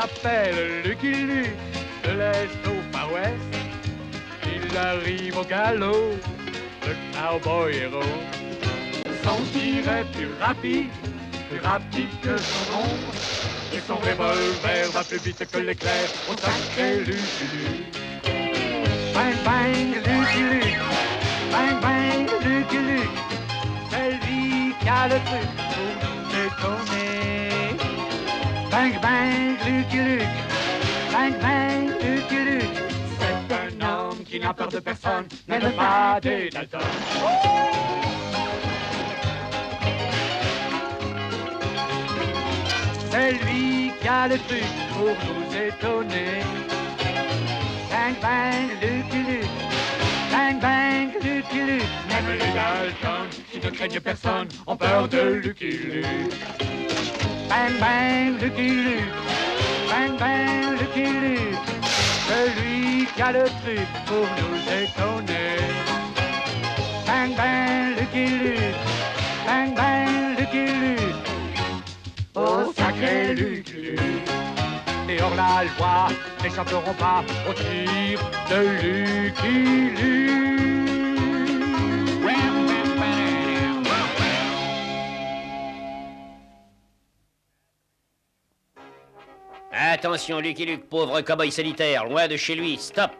s'appelle Lucky Luke, de l'Est au Far West. Il arrive au galop, le cowboy héros. Son tir est plus rapide que son ombre. Et son revolver va plus vite que l'éclair au sacré Lucky Luke. Bang bang Lucky Luke, bang bang Lucky Luke. C'est lui qui a le truc pour nous étonner. Bang bang Lucky Luke, bang bang Lucky Luke. C'est un homme qui n'a peur de personne, même pas des Dalton. C'est lui qui a le truc pour nous étonner. Bang bang Lucky Luke, bang bang Lucky Luke. Même les Dalton, qui ne craignent personne, ont peur de Lucky Luke. Bang bang Lucky Luke, bang bang Lucky Luke. Celui qui a le truc pour nous étonner. Bang bang Lucky Luke, bang bang Lucky Luke. Oh sacré Lucky Luke. Et hors la loi n'échapperont pas au tir de Lucky Luke. Attention, Lucky Luke, pauvre cow-boy solitaire, loin de chez lui, stop.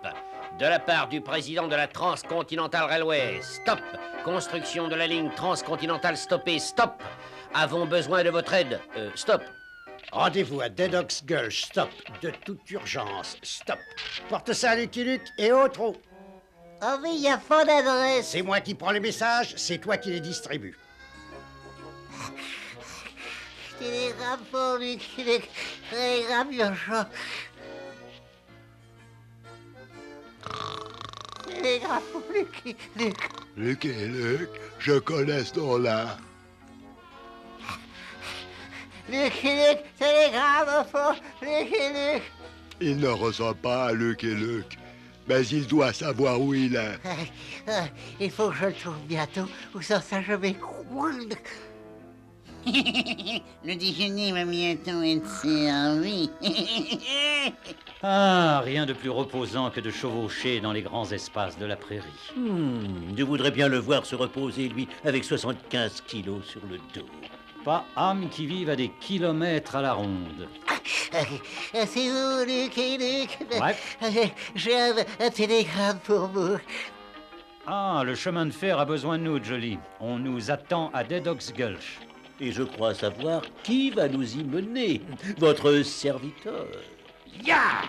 De la part du président de la Transcontinental Railway, stop. Construction de la ligne transcontinentale stoppée, stop. Avons besoin de votre aide, stop. Rendez-vous à Dead Ox Gulch, stop. De toute urgence, stop. Porte ça à Lucky Luke et autres. Oh oui, il y a faux d'adresse. C'est moi qui prends les messages, c'est toi qui les distribues. Télégramme pour Lucky Luke, télégramme urgent. Télégramme pour Lucky Luke. Lucky Luke, je connais ce nom-là. Lucky Luke, télégramme pour Lucky Luke. Il ne reçoit pas Lucky Luke, mais il doit savoir où il est. Il faut que je le trouve bientôt, ou sans ça je vais croire. Le déjeuner va bientôt être servi. Ah, rien de plus reposant que de chevaucher dans les grands espaces de la prairie. Je voudrais bien le voir se reposer, lui, avec 75 kilos sur le dos. Pas âme qui vive à des kilomètres à la ronde. C'est vous, Lucky Luke. Ouais. J'ai un télégramme pour vous. Ah, le chemin de fer a besoin de nous, Jolie. On nous attend à Dead Ox Gulch. Et je crois savoir qui va nous y mener. Votre serviteur. Ya!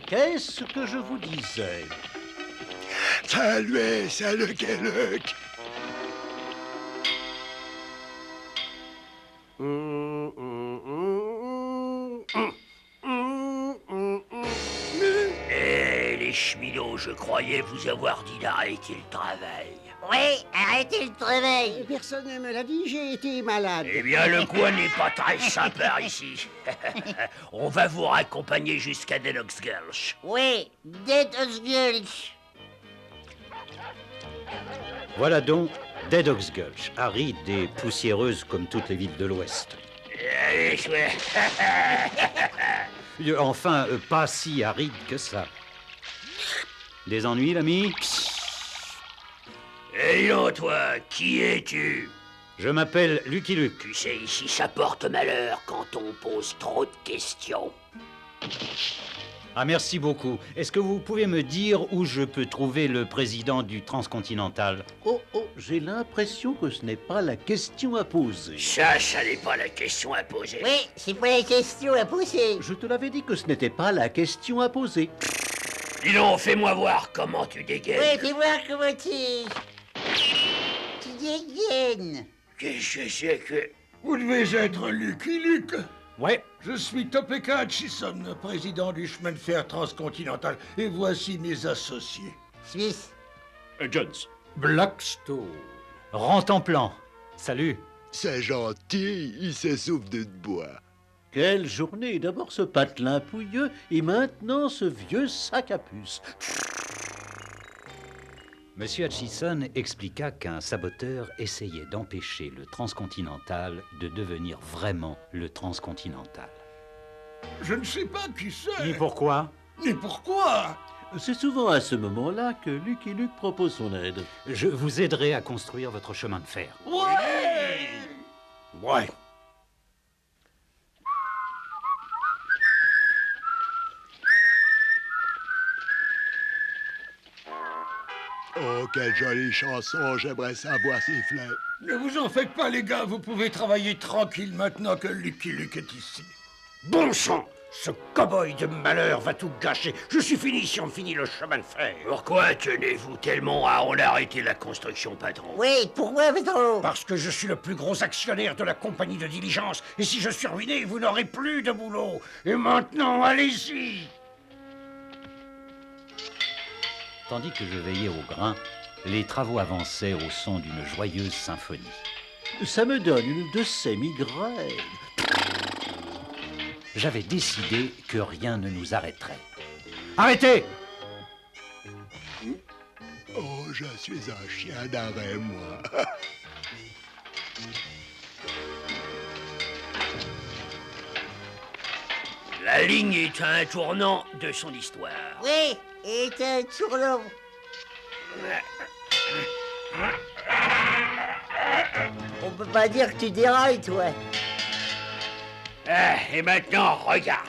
Qu'est-ce que je vous disais? C'est lui, c'est Lucky Luke. Les cheminots, je croyais vous avoir dit d'arrêter le travail. Oui, arrêtez le travail. Personne ne me l'a dit, j'ai été malade. Eh bien, le coin n'est pas très sympa ici. On va vous raccompagner jusqu'à Dead Ox Gulch. Oui, Dead Ox Gulch. Voilà donc Dead Ox Gulch, aride et poussiéreuse comme toutes les villes de l'Ouest. Allez, chouette. Enfin, pas si aride que ça. Des ennuis, l'ami? Et non, toi, qui es-tu? Je m'appelle Lucky Luke. Tu sais, ici, ça porte malheur quand on pose trop de questions. Ah, merci beaucoup. Est-ce que vous pouvez me dire où je peux trouver le président du Transcontinental? Oh, j'ai l'impression que ce n'est pas la question à poser. Ça n'est pas la question à poser. Oui, c'est pas la question à poser. Je te l'avais dit que ce n'était pas la question à poser. Dis donc, fais-moi voir comment tu dégaines. Oui, fais voir comment tu dégaines. Qu'est-ce que c'est que... Vous devez être Lucky Luke. Ouais. Je suis Topeka Hutchison, président du chemin de fer transcontinental, et voici mes associés. Suisse. Jones. Blackstone. Rantanplan. Salut. C'est gentil, il s'essouffle de bois. Quelle journée! D'abord ce patelin pouilleux, et maintenant ce vieux sac à puce. Monsieur Hutchison expliqua qu'un saboteur essayait d'empêcher le transcontinental de devenir vraiment le transcontinental. Je ne sais pas qui c'est. Ni pourquoi? Ni pourquoi. C'est souvent à ce moment-là que Lucky Luke propose son aide. Je vous aiderai à construire votre chemin de fer. Ouais. Ouais. Oh, quelle jolie chanson, j'aimerais savoir siffler. Ne vous en faites pas, les gars, vous pouvez travailler tranquille maintenant que Lucky Luke est ici. Bon sang! Ce cow-boy de malheur va tout gâcher. Je suis fini si on finit le chemin de fer. Pourquoi tenez-vous tellement à en arrêter la construction, patron? Oui, pourquoi, patron? Parce que je suis le plus gros actionnaire de la compagnie de diligence. Et si je suis ruiné, vous n'aurez plus de boulot. Et maintenant, allez-y! Tandis que je veillais au grain, les travaux avançaient au son d'une joyeuse symphonie. Ça me donne une de ces migraines. J'avais décidé que rien ne nous arrêterait. Arrêtez! Oh, je suis un chien d'arrêt, moi. La ligne est à un tournant de son histoire. Oui, et un tournant. On peut pas dire que tu dérailles, toi. Ah, et maintenant, regarde.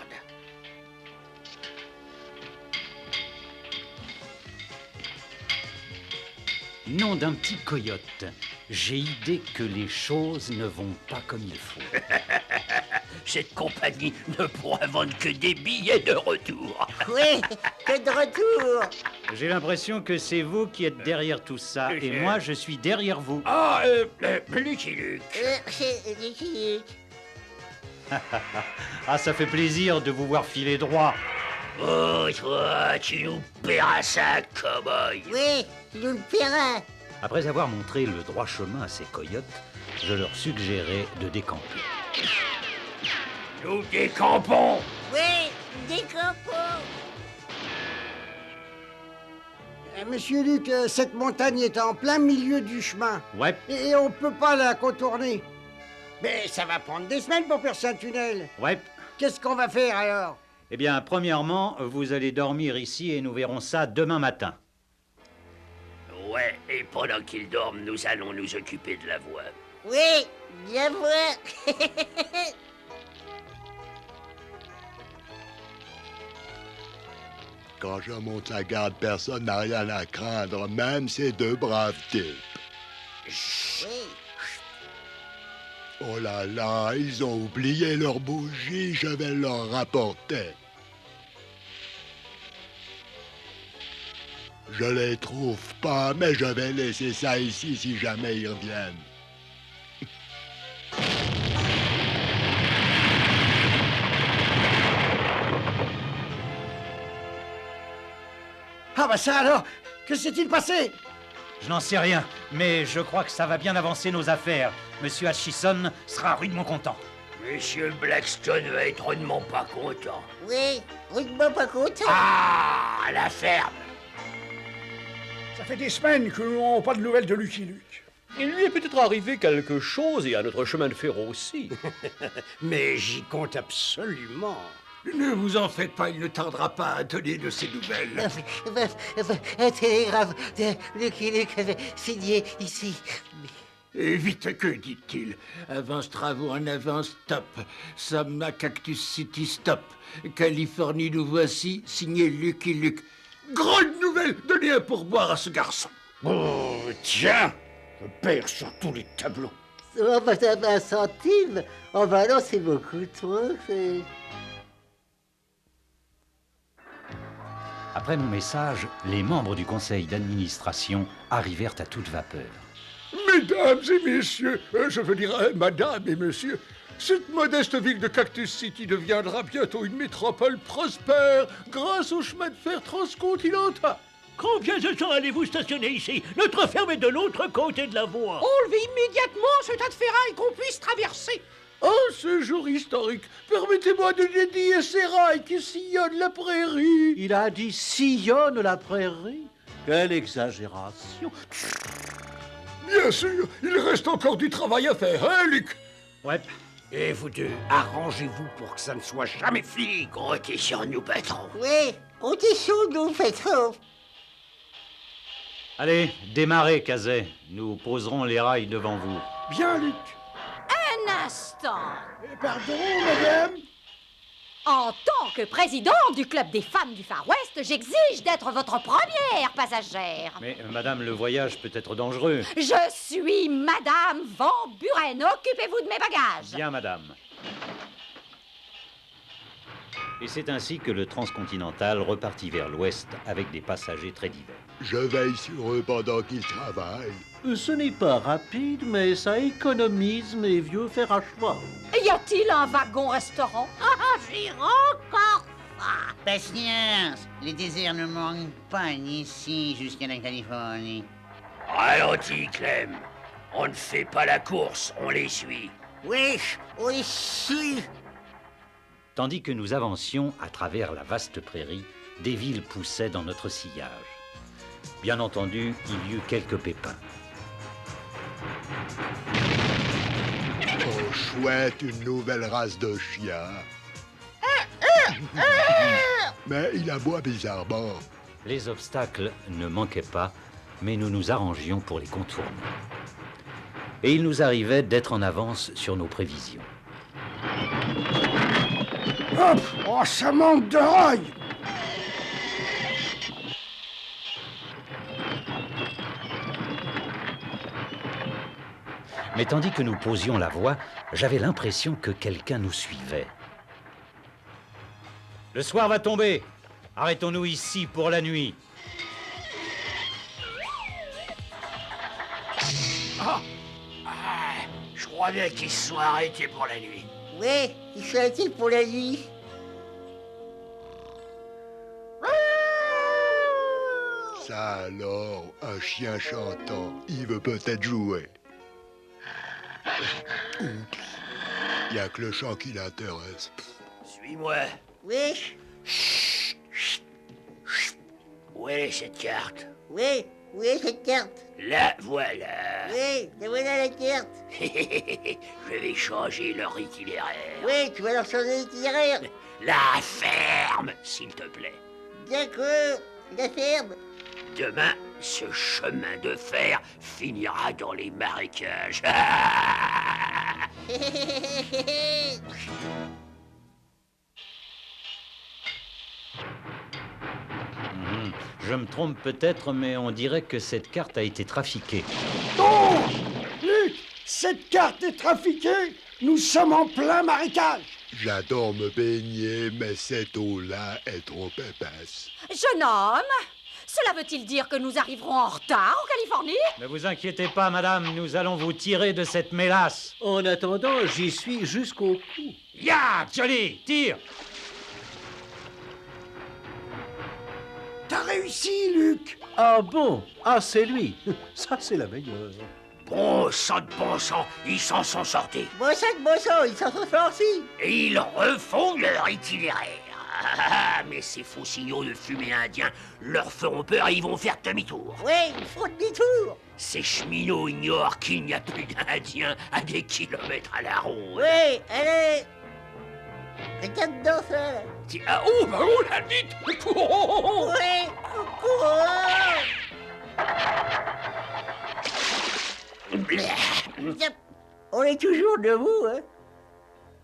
Nom d'un petit coyote, j'ai idée que les choses ne vont pas comme il faut. Cette compagnie ne pourra vendre que des billets de retour. Oui, que de retour. J'ai l'impression que c'est vous qui êtes derrière tout ça, et moi je suis derrière vous. Ah, Lucky Luke. C'est Lucky Luke. Ah, ça fait plaisir de vous voir filer droit. Oh, toi, tu nous paieras ça, cow-boy. Oui, tu nous le paieras. Après avoir montré le droit chemin à ces coyotes, je leur suggérais de décamper. Nous décampons. Oui, décampons. Monsieur Luc, cette montagne est en plein milieu du chemin. Ouais, Et on peut pas la contourner. Mais ça va prendre des semaines pour percer un tunnel. ouais. Qu'est-ce qu'on va faire alors? Eh bien, premièrement, vous allez dormir ici et nous verrons ça demain matin. Ouais, et pendant qu'ils dorment, nous allons nous occuper de la voie. Oui, bien voir. Quand je monte la garde, personne n'a rien à craindre, même ces deux braves types. Oui. Oh là là, ils ont oublié leurs bougies, je vais leur rapporter. Je les trouve pas, mais je vais laisser ça ici si jamais ils reviennent. Ah bah ça alors, que s'est-il passé? Je n'en sais rien, mais je crois que ça va bien avancer nos affaires. Monsieur Hutchison sera rudement content. Monsieur Blackstone va être rudement pas content. Oui, rudement pas content. Ah, la ferme. Ça fait des semaines que nous n'avons pas de nouvelles de Lucky Luke. Il lui est peut-être arrivé quelque chose et à notre chemin de fer aussi. Mais j'y compte absolument. Ne vous en faites pas, il ne tardera pas à donner de ses nouvelles. Un télégraphe de Lucky Luke signé ici. Et vite, que dit-il? Avance travaux en avant, stop. Sam à Cactus City, stop. Californie, nous voici, signé Lucky Luke. Grande nouvelle! Donnez un pourboire à ce garçon. Oh, tiens, je perds sur tous les tableaux. Oh, bah, t'as un centime. Oh, bah non, c'est beaucoup trop. Après mon message, les membres du conseil d'administration arrivèrent à toute vapeur. Mesdames et messieurs, je veux dire madame et monsieur, cette modeste ville de Cactus City deviendra bientôt une métropole prospère grâce au chemin de fer transcontinental. Combien de temps allez-vous stationner ici? Notre ferme est de l'autre côté de la voie. Enlevez immédiatement ce tas de ferraille qu'on puisse traverser. En ce jour historique, permettez-moi de dédier ces rails qui sillonnent la prairie. Il a dit sillonne la prairie. Quelle exagération. Bien sûr, il reste encore du travail à faire, hein, Luc? Ouais. Et vous deux, arrangez-vous pour que ça ne soit jamais fini. Comptez sur nous, patron. Oui, comptez sur nous, patron. Allez, démarrez, Cazet. Nous poserons les rails devant vous. Bien, Luc. Un instant. Pardon, madame. En tant que président du club des femmes du Far West, j'exige d'être votre première passagère. Mais, madame, le voyage peut être dangereux. Je suis Madame Van Buren. Occupez-vous de mes bagages. Bien, madame. Et c'est ainsi que le transcontinental repartit vers l'ouest avec des passagers très divers. Je veille sur eux pendant qu'ils travaillent. Ce n'est pas rapide, mais ça économise mes vieux fers à cheval. Y a-t-il un wagon-restaurant? J'ai encore faim. Patience, les déserts ne manquent pas ici jusqu'à la Californie. Ralentis, Clem. On ne fait pas la course, on les suit. Wesh, oui, si. Tandis que nous avancions à travers la vaste prairie, des villes poussaient dans notre sillage. Bien entendu, il y eut quelques pépins. Oh, chouette, une nouvelle race de chien. Mais il aboie bizarrement. Les obstacles ne manquaient pas, mais nous nous arrangions pour les contourner. Et il nous arrivait d'être en avance sur nos prévisions. Hop! Oh, ça manque de rail! Mais tandis que nous posions la voie, j'avais l'impression que quelqu'un nous suivait. Le soir va tomber. Arrêtons-nous ici pour la nuit. Je crois bien qu'ils se sont arrêtés pour la nuit. Oui, il s'arrête pour la nuit. Ça alors, un chien chantant, il veut peut-être jouer. Il n'y a que le chant qui l'intéresse. Suis-moi. Oui, Où est cette carte? oui, oui, cette carte. La voilà. Oui, la voilà la carte. Je vais changer leur itinéraire. Oui, tu vas leur changer l'itinéraire. La ferme, s'il te plaît. D'accord, la ferme. Demain, ce chemin de fer finira dans les marécages. Je me trompe peut-être, mais on dirait que cette carte a été trafiquée. Oh! Luc, cette carte est trafiquée! Nous sommes en plein marécage! J'adore me baigner, mais cette eau-là est trop épaisse. Jeune homme, cela veut-il dire que nous arriverons en retard en Californie? Ne vous inquiétez pas, madame, nous allons vous tirer de cette mélasse. En attendant, j'y suis jusqu'au cou. Ya, Johnny, tire! T'as réussi, Luc! Ah bon? Ah, c'est lui. Ça, c'est la meilleure. Bon sang de bon sang, ils s'en sont sortis. Bon sang, ils s'en sont sortis. Et ils refont leur itinéraire. Ah, mais ces faux signaux de fumée indien leur feront peur et ils vont faire demi-tour. Oui, ils font demi-tour. Ces cheminots ignorent qu'il n'y a plus d'Indiens à des kilomètres à la ronde. Oui, allez. Regarde dans ça. Là. Ah, oh, bah oh, la vite. Oui, courons. On est toujours debout, hein?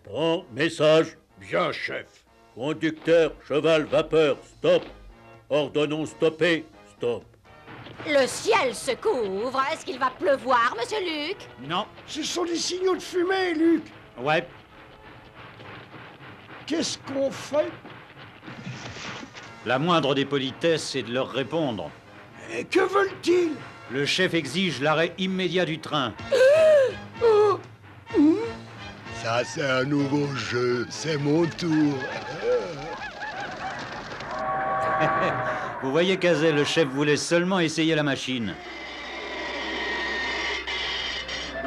Bon, message. Bien, chef. Conducteur, cheval, vapeur, stop. Ordonnons stopper, stop. Le ciel se couvre. Est-ce qu'il va pleuvoir, monsieur Luc? Non. Ce sont des signaux de fumée, Luc! Ouais. Qu'est-ce qu'on fait? La moindre des politesses, c'est de leur répondre. Et que veulent-ils? Le chef exige l'arrêt immédiat du train. Ça, c'est un nouveau jeu. C'est mon tour. Vous voyez, Cazet, le chef voulait seulement essayer la machine.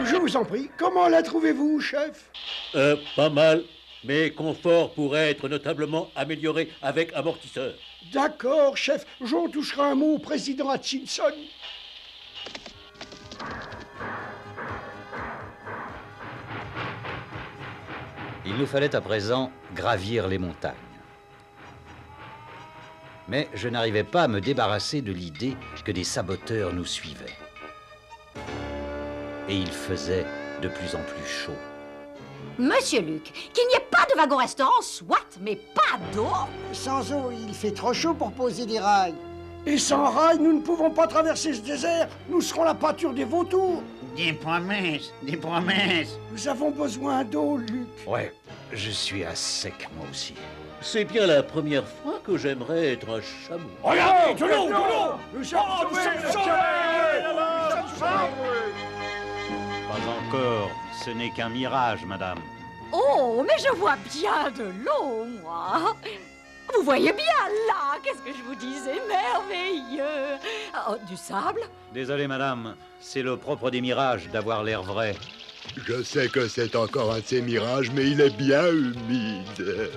Je vous en prie, comment la trouvez-vous, chef? Pas mal, mais confort pourrait être notablement amélioré avec amortisseur. D'accord, chef, j'en toucherai un mot au président Hutchinson. Il nous fallait à présent gravir les montagnes. Mais je n'arrivais pas à me débarrasser de l'idée que des saboteurs nous suivaient. Et il faisait de plus en plus chaud. Monsieur Luc, qu'il n'y ait pas de wagon-restaurant, soit, mais pas d'eau. Sans eau, il fait trop chaud pour poser des rails. Et sans rails, nous ne pouvons pas traverser ce désert. Nous serons la pâture des vautours. Des promesses, des promesses. Nous avons besoin d'eau, Luc. Ouais, je suis à sec moi aussi. C'est bien la première fois que j'aimerais être un chameau. Regardez, de l'eau, de l'eau. Nous sommes sauvés. Pas encore, ce n'est qu'un mirage, madame. Oh, mais je vois bien de l'eau, moi. Vous voyez bien, là, qu'est-ce que je vous disais, merveilleux. Oh, du sable? Désolé, madame, c'est le propre des mirages d'avoir l'air vrai. Je sais que c'est encore un de ces mirages, mais il est bien humide.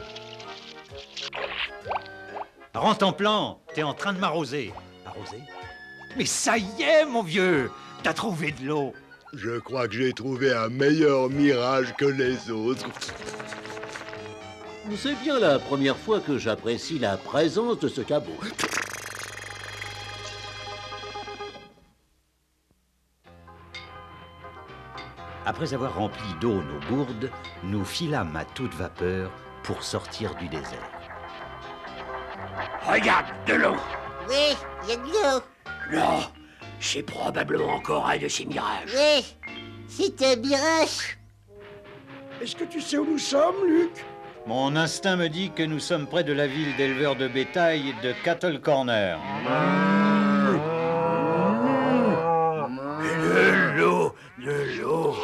Rentre en plan, t'es en train de m'arroser. Arroser? Mais ça y est, mon vieux, t'as trouvé de l'eau. Je crois que j'ai trouvé un meilleur mirage que les autres. C'est bien la première fois que j'apprécie la présence de ce cabot. Après avoir rempli d'eau nos gourdes, nous filâmes à toute vapeur pour sortir du désert. Regarde, de l'eau. Oui, il y a de l'eau. Non, c'est probablement encore un de ces mirages. Oui, c'est un mirage. Est-ce que tu sais où nous sommes, Luc? Mon instinct me dit que nous sommes près de la ville d'éleveurs de bétail de Cattle Corner. De l'eau, de l'eau.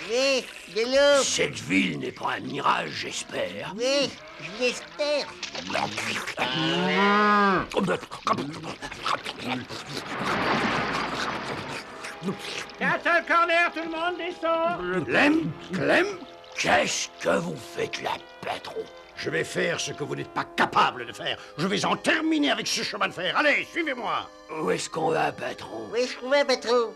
Oui, de l'eau. Cette ville n'est pas un mirage, j'espère. Oui, je l'espère. Cattle Corner, tout le monde descend. Clem, qu'est-ce que vous faites là, patron? Je vais faire ce que vous n'êtes pas capable de faire. Je vais en terminer avec ce chemin de fer. Allez, suivez-moi. Où est-ce qu'on va, patron? Oui, je trouvais, patron.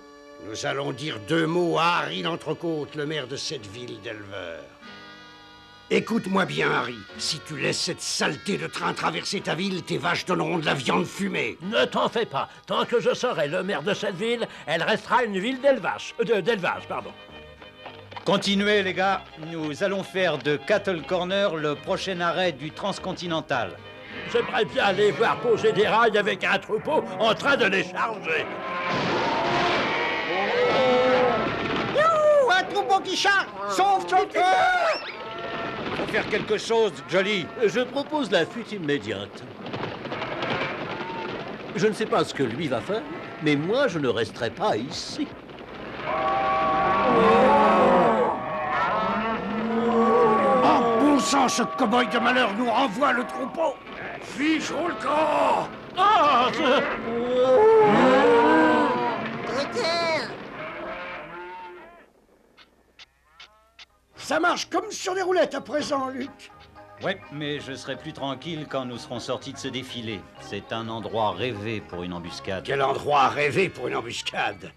Nous allons dire 2 mots à Harry l'Entrecôte, le maire de cette ville d'éleveurs. Écoute-moi bien, Harry. Si tu laisses cette saleté de train traverser ta ville, tes vaches donneront de la viande fumée. Ne t'en fais pas. Tant que je serai le maire de cette ville, elle restera une ville d'élevage. D'élevage, pardon. Continuez, les gars. Nous allons faire de Cattle Corner le prochain arrêt du Transcontinental. J'aimerais bien aller voir poser des rails avec un troupeau en train de les charger. Un troupeau qui charge. Sauve-toi. Faut faire quelque chose, Jolly. Je propose la fuite immédiate. Je ne sais pas ce que lui va faire, mais moi, je ne resterai pas ici. En bon sang, ce cow-boy de malheur nous renvoie le troupeau. Fichons le camp. Ah, Retard. Ça marche comme sur des roulettes à présent, Luc. Ouais, mais je serai plus tranquille quand nous serons sortis de ce défilé. C'est un endroit rêvé pour une embuscade. Quel endroit rêvé pour une embuscade.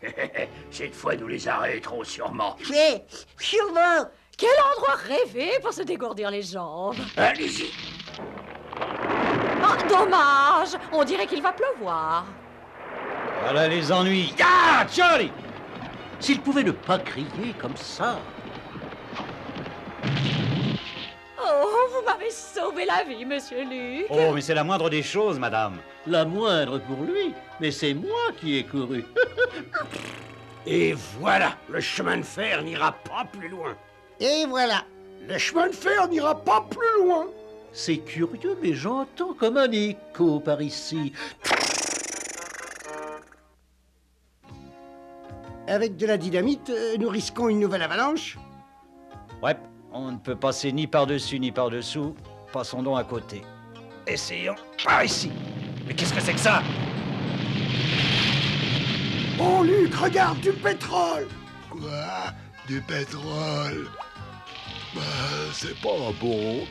Cette fois, nous les arrêterons sûrement. Oui, sûrement. Quel endroit rêvé pour se dégourdir les jambes. Allez-y. Ah, dommage. On dirait qu'il va pleuvoir. Voilà les ennuis. Ah, Jolly! S'il pouvait ne pas crier comme ça. Oh, vous m'avez sauvé la vie, monsieur Luc. Oh, mais c'est la moindre des choses, madame. La moindre pour lui, mais c'est moi qui ai couru. Et voilà, le chemin de fer n'ira pas plus loin. Et voilà. Le chemin de fer n'ira pas plus loin. C'est curieux, mais j'entends comme un écho par ici. Avec de la dynamite, nous risquons une nouvelle avalanche. Ouais, on ne peut passer ni par-dessus ni par-dessous. Passons donc à côté. Essayons par ici. Mais qu'est-ce que c'est que ça? Oh, Luc, regarde, du pétrole. Quoi? Du pétrole? Bah, c'est pas bon.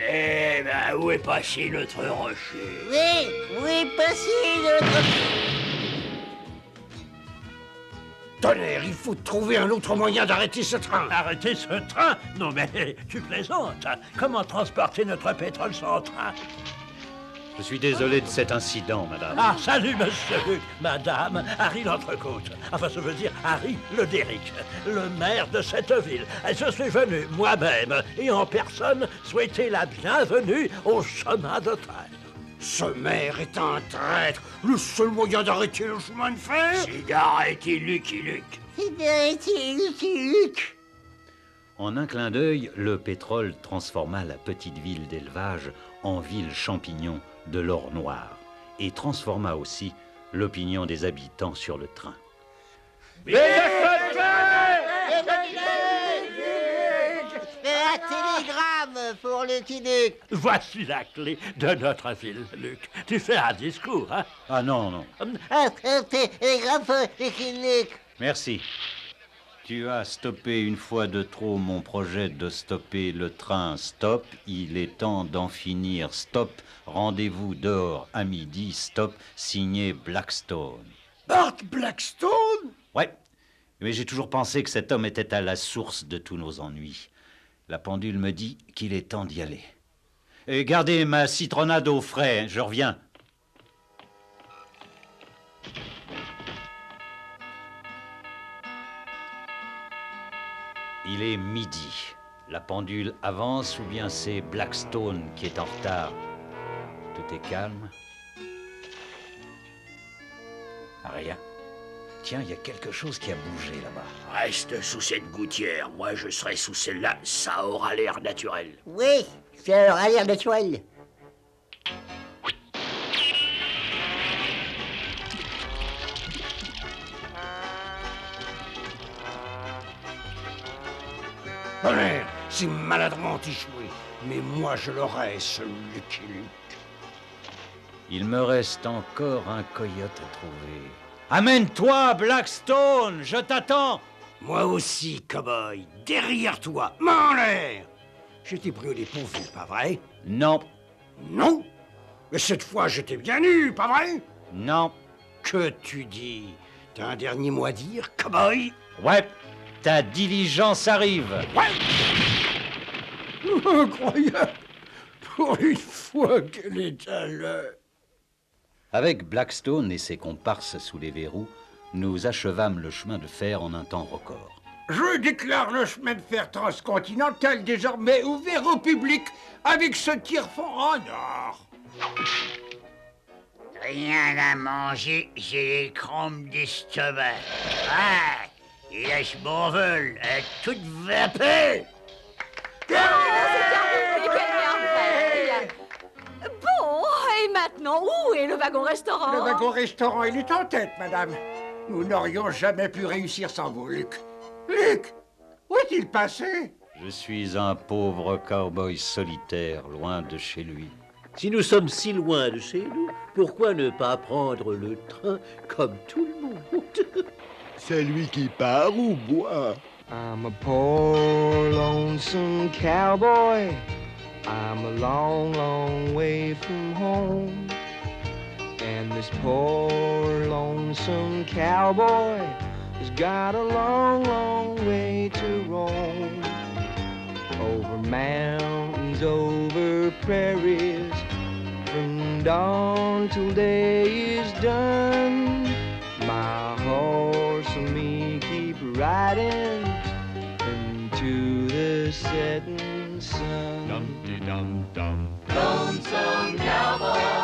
Eh ben, où est passé notre rocher? Oui, où est passé notre... Tonnerre, il faut trouver un autre moyen d'arrêter ce train. Arrêtez ce train? Non mais tu plaisantes. Comment transporter notre pétrole sans train? Je suis désolé de cet incident, madame. Ah, salut, monsieur Luc, madame, Harry l'Entrecôte. Enfin, je veux dire Harry le Derrick, le maire de cette ville. Et je suis venu moi-même et en personne souhaiter la bienvenue au chemin de train. Ce maire est un traître. Le seul moyen d'arrêter le chemin de fer, C'est d'arrêter Lucky Luke. C'est d'arrêter Lucky Luke. En un clin d'œil, le pétrole transforma la petite ville d'élevage en ville champignon de l'or noir et transforma aussi l'opinion des habitants sur le train. Un télégramme pour Lucky Luke. Voici la clé de notre ville, Luc. Tu fais un discours, hein? Ah non, non. Un télégramme pour Lucky Luke. Merci. Tu as stoppé une fois de trop mon projet de stopper le train Stop. Il est temps d'en finir. Stop. Rendez-vous dehors à midi. Stop. Signé Blackstone. Bart Blackstone? Ouais. Mais j'ai toujours pensé que cet homme était à la source de tous nos ennuis. La pendule me dit qu'il est temps d'y aller. Et gardez ma citronnade au frais, hein, je reviens. Il est midi. La pendule avance ou bien c'est Blackstone qui est en retard? Tout est calme. Rien. Tiens, il y a quelque chose qui a bougé là-bas. Reste sous cette gouttière, moi je serai sous celle-là, ça aura l'air naturel. Oui, ça aura l'air naturel. Tonnerre, c'est maladroit échoué. Mais moi, je l'aurai, ce Lucky Luke. Il me reste encore un coyote à trouver. Amène-toi, Blackstone, je t'attends. Moi aussi, cow-boy, derrière toi, main en l'air. Je t'ai pris au dépourvu, pas vrai? Non. Non? Mais cette fois, je t'ai bien eu, pas vrai? Non. Que tu dis? T'as un dernier mot à dire, cow-boy? Ouais, ta diligence arrive. Ouais! Incroyable! Pour une fois qu'elle est à l'heure. Avec Blackstone et ses comparses sous les verrous, nous achevâmes le chemin de fer en un temps record. Je déclare le chemin de fer transcontinental désormais ouvert au public avec ce tire-fond en or. Rien à manger, j'ai les crampes d'estomac. Ah, et là, je m'envole à toute vapeur. C'est terminé, quelle merveille! Bon, et maintenant, où est le wagon-restaurant? Le wagon-restaurant, il est en tête, madame. Nous n'aurions jamais pu réussir sans vous, Luc. Luc, où est-il passé? Je suis un pauvre cow-boy solitaire, loin de chez lui. Si nous sommes si loin de chez nous, pourquoi ne pas prendre le train comme tout le monde? C'est lui qui part ou boit? I'm a poor, lonesome cowboy. I'm a long, long way from home. And this poor, lonesome cowboy has got a long, long way to roam. Over mountains, over prairies, from dawn till day is done. My horse and me keep riding into the setting sun. Dum-de-dum-dum. Lonesome cowboy.